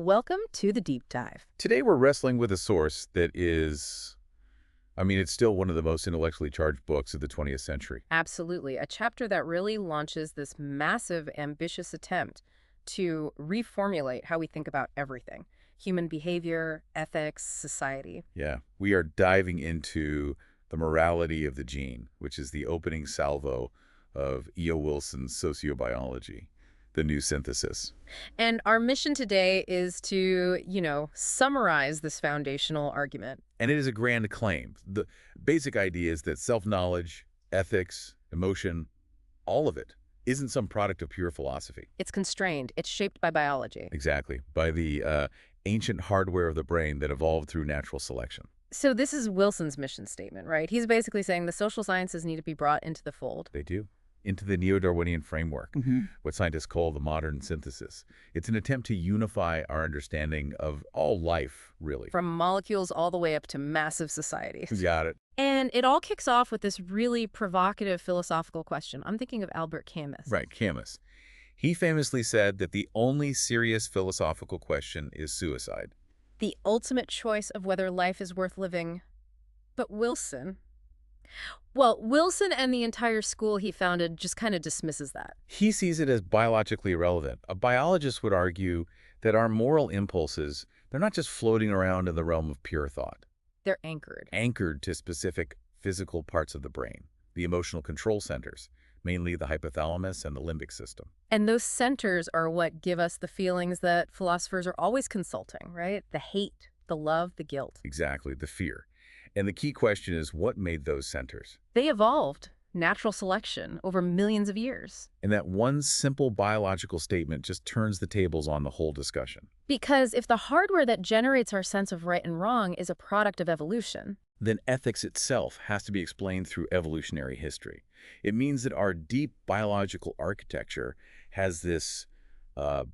Welcome to the deep dive. Today we're wrestling with a source that is, it's still one of the most intellectually charged books of the 20th century. Absolutely. A chapter that really launches this massive, ambitious attempt to reformulate how we think about everything: human behavior, ethics, society. Yeah, we are diving into the morality of the gene, which is the opening salvo of E.O. Wilson's Sociobiology, the new synthesis. And our mission today is to, summarize this foundational argument. And it is a grand claim. The basic idea is that self-knowledge, ethics, emotion, all of it isn't some product of pure philosophy. It's constrained. It's shaped by biology. Exactly, by the ancient hardware of the brain that evolved through natural selection. So this is Wilson's mission statement, right? He's basically saying the social sciences need to be brought into the fold. They do. Into the neo-Darwinian framework, what scientists call the modern synthesis. It's an attempt to unify our understanding of all life, really. From molecules all the way up to massive societies. Got it. And it all kicks off with this really provocative philosophical question. I'm thinking of Albert Camus. Right, Camus. He famously said that the only serious philosophical question is suicide. The ultimate choice of whether life is worth living. But Wilson... Well, Wilson and the entire school he founded just kind of dismisses that. He sees it as biologically irrelevant. A biologist would argue that our moral impulses, they're not just floating around in the realm of pure thought. They're anchored. Anchored to specific physical parts of the brain, the emotional control centers, mainly the hypothalamus and the limbic system. And those centers are what give us the feelings that philosophers are always consulting, right? The hate, the love, the guilt. Exactly, the fear. And the key question is, what made those centers? They evolved, natural selection, over millions of years. And that one simple biological statement just turns the tables on the whole discussion. Because if the hardware that generates our sense of right and wrong is a product of evolution, then ethics itself has to be explained through evolutionary history. It means that our deep biological architecture has this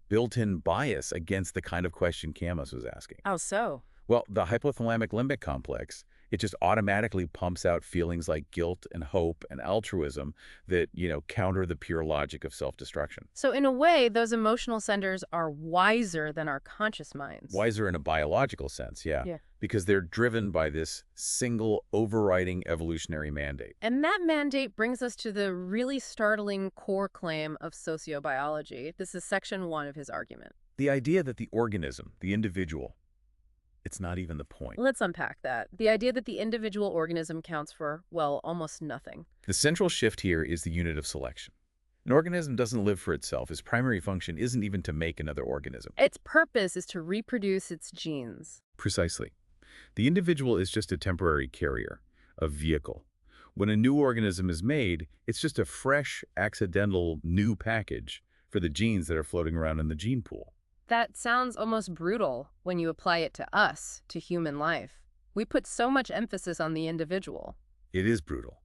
built-in bias against the kind of question Camus was asking. how so? Well, the hypothalamic limbic complex, it just automatically pumps out feelings like guilt and hope and altruism that, counter the pure logic of self-destruction. So in a way, those emotional centers are wiser than our conscious minds. Wiser in a biological sense, yeah. Because they're driven by this single overriding evolutionary mandate. And that mandate brings us to the really startling core claim of sociobiology. This is section 1 of his argument. The idea that the organism, the individual, it's not even the point. Let's unpack that. The idea that the individual organism counts for, well, almost nothing. The central shift here is the unit of selection. An organism doesn't live for itself. Its primary function isn't even to make another organism. Its purpose is to reproduce its genes. Precisely. The individual is just a temporary carrier, a vehicle. When a new organism is made, it's just a fresh, accidental new package for the genes that are floating around in the gene pool. That sounds almost brutal when you apply it to us, to human life. We put so much emphasis on the individual. It is brutal.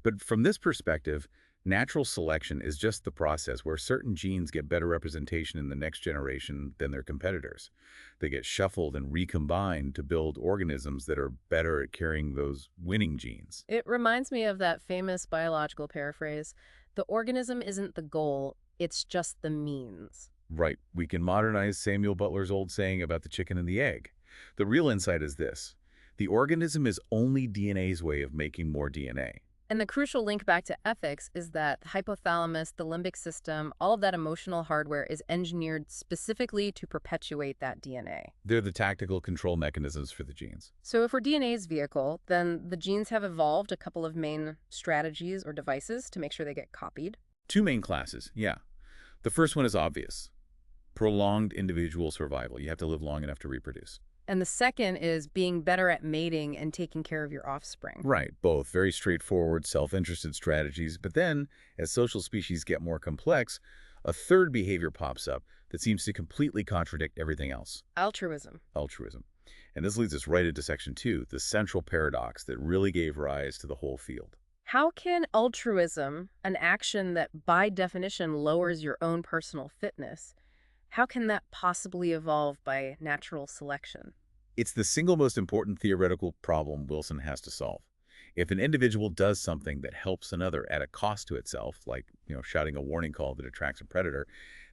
But from this perspective, natural selection is just the process where certain genes get better representation in the next generation than their competitors. They get shuffled and recombined to build organisms that are better at carrying those winning genes. It reminds me of that famous biological paraphrase, the organism isn't the goal, it's just the means. Right. We can modernize Samuel Butler's old saying about the chicken and the egg. The real insight is this. The organism is only DNA's way of making more DNA. And the crucial link back to ethics is that the hypothalamus, the limbic system, all of that emotional hardware is engineered specifically to perpetuate that DNA. They're the tactical control mechanisms for the genes. So if we're DNA's vehicle, then the genes have evolved a couple of main strategies or devices to make sure they get copied. 2 main classes, yeah. The first one is obvious. Prolonged individual survival. You have to live long enough to reproduce. And the second is being better at mating and taking care of your offspring. Right, both very straightforward, self-interested strategies. But then, as social species get more complex, a third behavior pops up that seems to completely contradict everything else. Altruism. Altruism. And this leads us right into section 2, the central paradox that really gave rise to the whole field. How can altruism, an action that by definition lowers your own personal fitness, how can that possibly evolve by natural selection? It's the single most important theoretical problem Wilson has to solve. If an individual does something that helps another at a cost to itself, like, shouting a warning call that attracts a predator,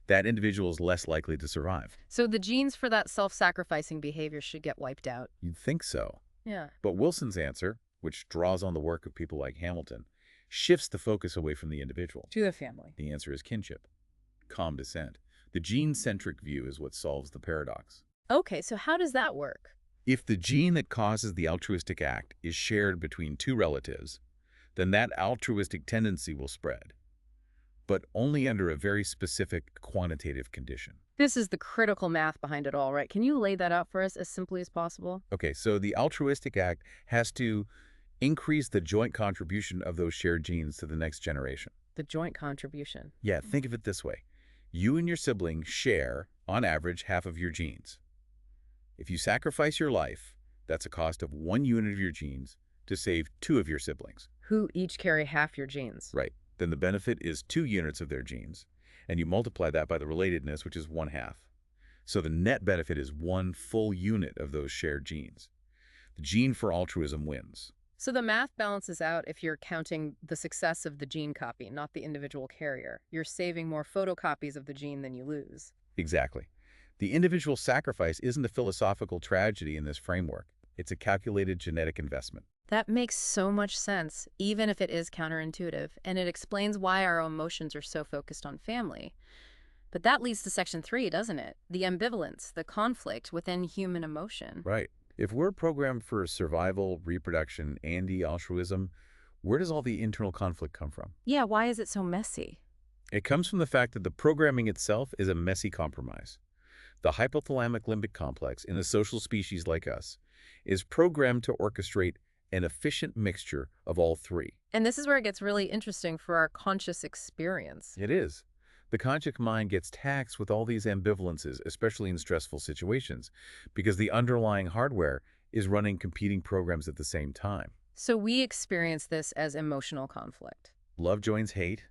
that individual is less likely to survive. So the genes for that self-sacrificing behavior should get wiped out. You'd think so. Yeah. But Wilson's answer, which draws on the work of people like Hamilton, shifts the focus away from the individual. To the family. The answer is kinship, calm descent. The gene-centric view is what solves the paradox. Okay, so how does that work? If the gene that causes the altruistic act is shared between two relatives, then that altruistic tendency will spread, but only under a very specific quantitative condition. This is the critical math behind it all, right? Can you lay that out for us as simply as possible? Okay, so the altruistic act has to increase the joint contribution of those shared genes to the next generation. The joint contribution. Yeah, think of it this way. You and your sibling share, on average, half of your genes. If you sacrifice your life, that's a cost of 1 unit of your genes to save 2 of your siblings. Who each carry half your genes. Right. Then the benefit is 2 units of their genes, and you multiply that by the relatedness, which is 1/2. So the net benefit is 1 full unit of those shared genes. The gene for altruism wins. So the math balances out if you're counting the success of the gene copy, not the individual carrier. You're saving more photocopies of the gene than you lose. Exactly. The individual sacrifice isn't a philosophical tragedy in this framework. It's a calculated genetic investment. That makes so much sense, even if it is counterintuitive, and it explains why our emotions are so focused on family. But that leads to section 3, doesn't it? The ambivalence, the conflict within human emotion. Right. If we're programmed for survival, reproduction, and altruism, where does all the internal conflict come from? Yeah, why is it so messy? It comes from the fact that the programming itself is a messy compromise. The hypothalamic limbic complex in a social species like us is programmed to orchestrate an efficient mixture of all three. And this is where it gets really interesting for our conscious experience. It is. The conscious mind gets taxed with all these ambivalences, especially in stressful situations, because the underlying hardware is running competing programs at the same time. So we experience this as emotional conflict. Love joins hate,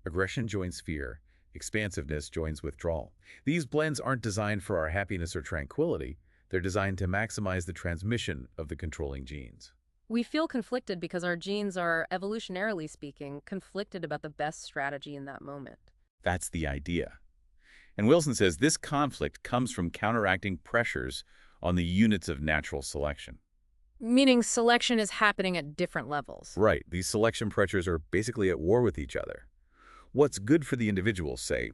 aggression joins fear, expansiveness joins withdrawal. These blends aren't designed for our happiness or tranquility. They're designed to maximize the transmission of the controlling genes. We feel conflicted because our genes are, evolutionarily speaking, conflicted about the best strategy in that moment. That's the idea. And Wilson says this conflict comes from counteracting pressures on the units of natural selection. Meaning selection is happening at different levels. Right. These selection pressures are basically at war with each other. What's good for the individual, say,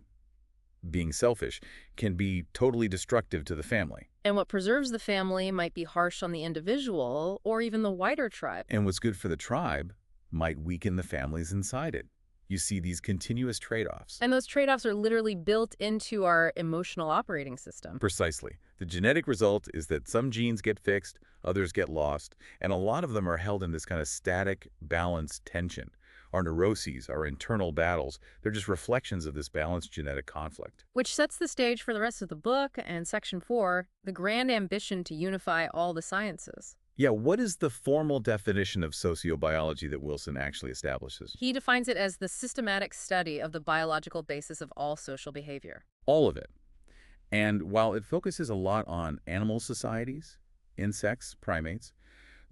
being selfish, can be totally destructive to the family. And what preserves the family might be harsh on the individual or even the wider tribe. And what's good for the tribe might weaken the families inside it. You see these continuous trade-offs. And those trade-offs are literally built into our emotional operating system. Precisely. The genetic result is that some genes get fixed, others get lost, and a lot of them are held in this kind of static, balanced tension. Our neuroses, our internal battles, they're just reflections of this balanced genetic conflict. Which sets the stage for the rest of the book and section 4, the grand ambition to unify all the sciences. Yeah, what is the formal definition of sociobiology that Wilson actually establishes? He defines it as the systematic study of the biological basis of all social behavior. All of it. And while it focuses a lot on animal societies, insects, primates,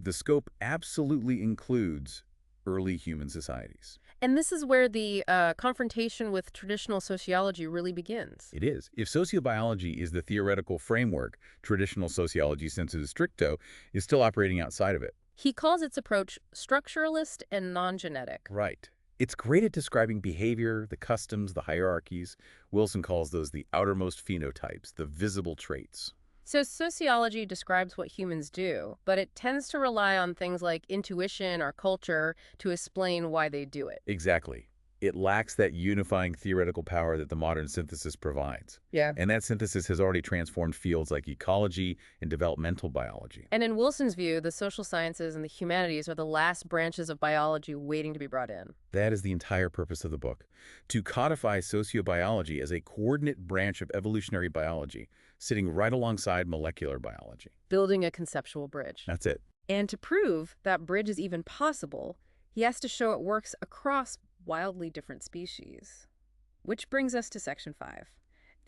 the scope absolutely includes early human societies. And this is where the confrontation with traditional sociology really begins. It is. If sociobiology is the theoretical framework, traditional sociology, sensu stricto, is still operating outside of it. He calls its approach structuralist and non-genetic. Right. It's great at describing behavior, the customs, the hierarchies. Wilson calls those the outermost phenotypes, the visible traits. So sociology describes what humans do, but it tends to rely on things like intuition or culture to explain why they do it. Exactly. It lacks that unifying theoretical power that the modern synthesis provides. Yeah. And that synthesis has already transformed fields like ecology and developmental biology. And in Wilson's view, the social sciences and the humanities are the last branches of biology waiting to be brought in. That is the entire purpose of the book, to codify sociobiology as a coordinate branch of evolutionary biology, sitting right alongside molecular biology. Building a conceptual bridge. That's it. And to prove that bridge is even possible, he has to show it works across wildly different species. Which brings us to section 5,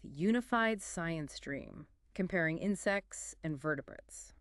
the unified science dream, comparing insects and vertebrates.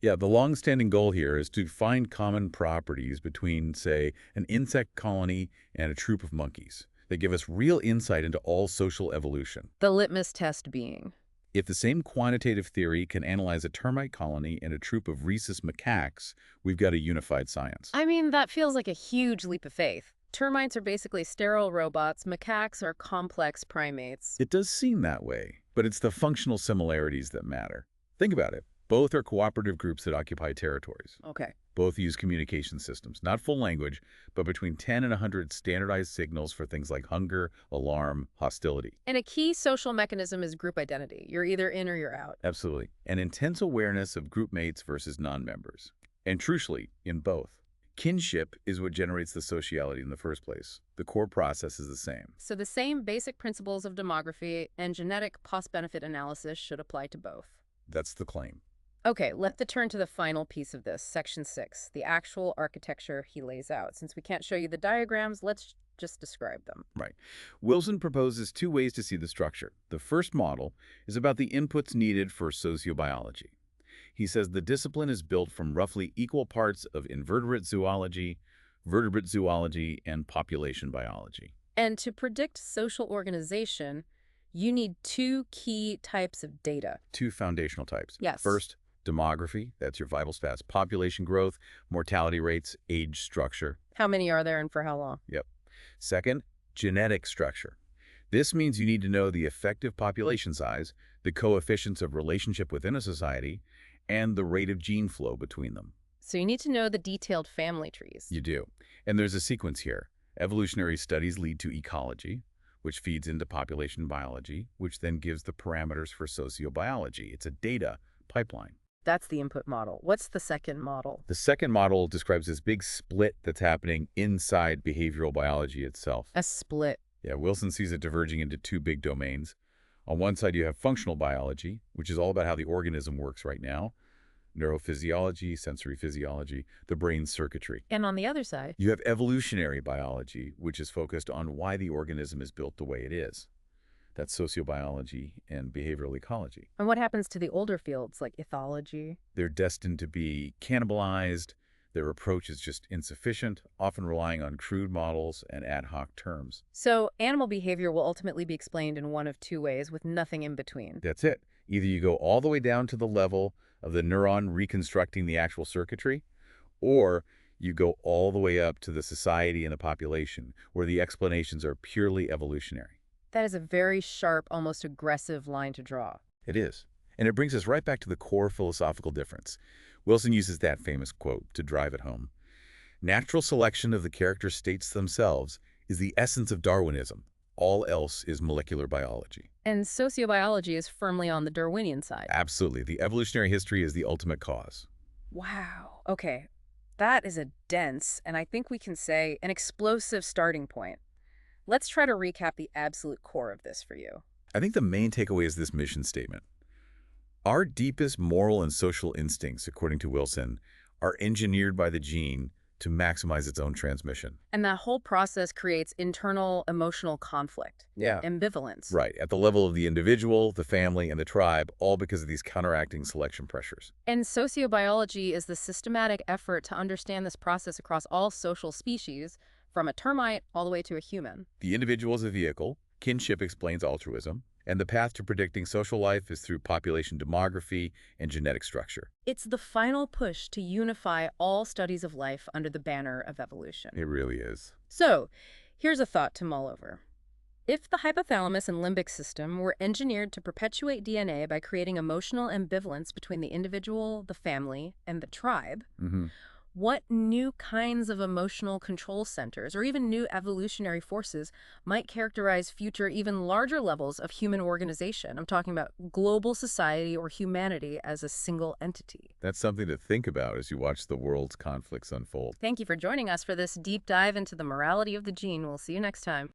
Yeah, the long-standing goal here is to find common properties between, say, an insect colony and a troop of monkeys. They give us real insight into all social evolution. The litmus test being. If the same quantitative theory can analyze a termite colony and a troop of rhesus macaques, we've got a unified science. I mean, that feels like a huge leap of faith. Termites are basically sterile robots, macaques are complex primates. It does seem that way, but it's the functional similarities that matter. Think about it. Both are cooperative groups that occupy territories. Okay. Both use communication systems, not full language, but between 10 and 100 standardized signals for things like hunger, alarm, hostility. And a key social mechanism is group identity. You're either in or you're out. Absolutely. An intense awareness of group mates versus non-members. And crucially, in both. Kinship is what generates the sociality in the first place. The core process is the same. So the same basic principles of demography and genetic cost-benefit analysis should apply to both. That's the claim. Okay, let's turn to the final piece of this, section 6, the actual architecture he lays out. Since we can't show you the diagrams, let's just describe them. Right. Wilson proposes two ways to see the structure. The first model is about the inputs needed for sociobiology. He says the discipline is built from roughly equal parts of invertebrate zoology, vertebrate zoology, and population biology. And to predict social organization, you need two key types of data. Two foundational types. Yes. First, demography, that's your vital stats, population growth, mortality rates, age structure. How many are there and for how long? Yep. Second, genetic structure. This means you need to know the effective population size, the coefficients of relationship within a society, and the rate of gene flow between them. So you need to know the detailed family trees. You do. And there's a sequence here. Evolutionary studies lead to ecology, which feeds into population biology, which then gives the parameters for sociobiology. It's a data pipeline. That's the input model. What's the second model? The second model describes this big split that's happening inside behavioral biology itself. A split. Yeah, Wilson sees it diverging into two big domains. On one side, you have functional biology, which is all about how the organism works right now. Neurophysiology, sensory physiology, the brain's circuitry. And on the other side? You have evolutionary biology, which is focused on why the organism is built the way it is. That's sociobiology and behavioral ecology. And what happens to the older fields, like ethology? They're destined to be cannibalized. Their approach is just insufficient, often relying on crude models and ad hoc terms. So animal behavior will ultimately be explained in one of two ways, with nothing in between. That's it. Either you go all the way down to the level of the neuron reconstructing the actual circuitry, or you go all the way up to the society and the population, where the explanations are purely evolutionary. That is a very sharp, almost aggressive line to draw. It is. And it brings us right back to the core philosophical difference. Wilson uses that famous quote to drive it home. Natural selection of the character states themselves is the essence of Darwinism. All else is molecular biology. And sociobiology is firmly on the Darwinian side. Absolutely. The evolutionary history is the ultimate cause. Wow. Okay. That is a dense, and I think we can say an explosive starting point. Let's try to recap the absolute core of this for you. I think the main takeaway is this mission statement. Our deepest moral and social instincts, according to Wilson, are engineered by the gene to maximize its own transmission. And that whole process creates internal emotional conflict. Yeah. Ambivalence. Right, at the level of the individual, the family, and the tribe, all because of these counteracting selection pressures. And sociobiology is the systematic effort to understand this process across all social species, from a termite all the way to a human. The individual is a vehicle, kinship explains altruism, and the path to predicting social life is through population demography and genetic structure. It's the final push to unify all studies of life under the banner of evolution. It really is. So, here's a thought to mull over. If the hypothalamus and limbic system were engineered to perpetuate DNA by creating emotional ambivalence between the individual, the family, and the tribe, what new kinds of emotional control centers or even new evolutionary forces might characterize future, even larger levels of human organization? I'm talking about global society or humanity as a single entity. That's something to think about as you watch the world's conflicts unfold. Thank you for joining us for this deep dive into the morality of the gene. We'll see you next time.